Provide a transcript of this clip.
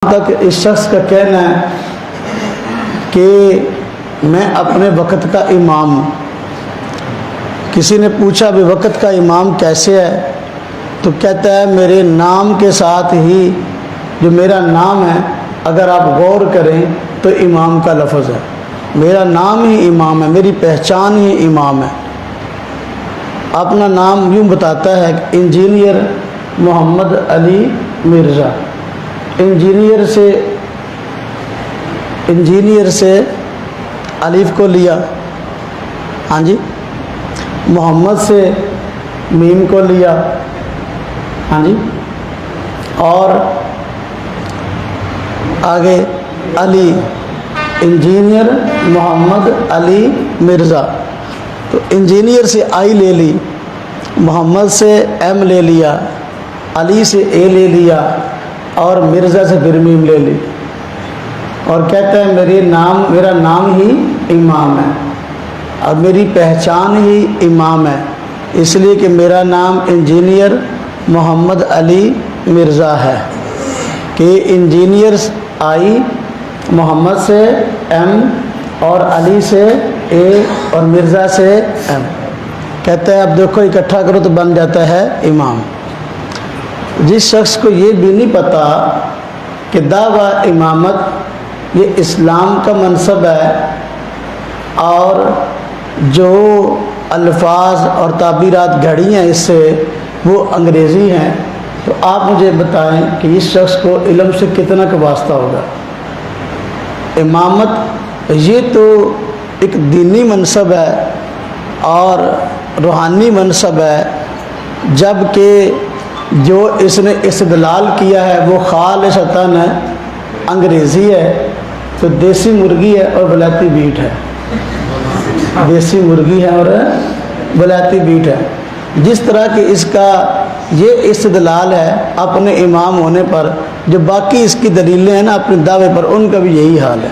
تک اس شخص کا کہنا ہے کہ میں اپنے وقت کا امام ہوں۔ کسی نے پوچھا بھی وقت کا امام کیسے ہے، تو کہتا ہے میرے نام کے ساتھ ہی جو میرا نام ہے اگر آپ غور کریں تو امام کا لفظ ہے، میرا نام ہی امام ہے، میری پہچان ہی امام ہے۔ اپنا نام یوں بتاتا ہے کہ انجینئر محمد علی مرزا۔ انجینئر سے الف کو لیا، ہاں جی، محمد سے میم کو لیا، ہاں جی، اور آگے علی، انجینئر محمد علی مرزا۔ تو انجینئر سے آئی لے لی، محمد سے ایم لے لیا، علی سے اے لے لیا، اور مرزا سے پھر میم لے لی، اور کہتا ہے میرا نام ہی امام ہے اور میری پہچان ہی امام ہے، اس لیے کہ میرا نام انجینئر محمد علی مرزا ہے، کہ انجینئر آئی، محمد سے ایم اور علی سے اے اور مرزا سے ایم، کہتا ہے اب دیکھو اکٹھا کرو تو بن جاتا ہے امام۔ جس شخص کو یہ بھی نہیں پتہ کہ دعویٰ امامت یہ اسلام کا منصب ہے اور جو الفاظ اور تعبیرات گھڑی ہیں اس سے وہ انگریزی ہیں، تو آپ مجھے بتائیں کہ اس شخص کو علم سے کتنا کا واسطہ ہوگا۔ امامت یہ تو ایک دینی منصب ہے اور روحانی منصب ہے، جبکہ جو اس نے استدلال کیا ہے وہ خالصتاً انگریزی ہے، تو دیسی مرغی ہے اور ولایتی بیٹ ہے، دیسی مرغی ہے اور ولایتی بیٹ ہے۔ جس طرح کہ اس کا یہ استدلال ہے اپنے امام ہونے پر، جو باقی اس کی دلیلیں ہیں نا اپنے دعوے پر، ان کا بھی یہی حال ہے۔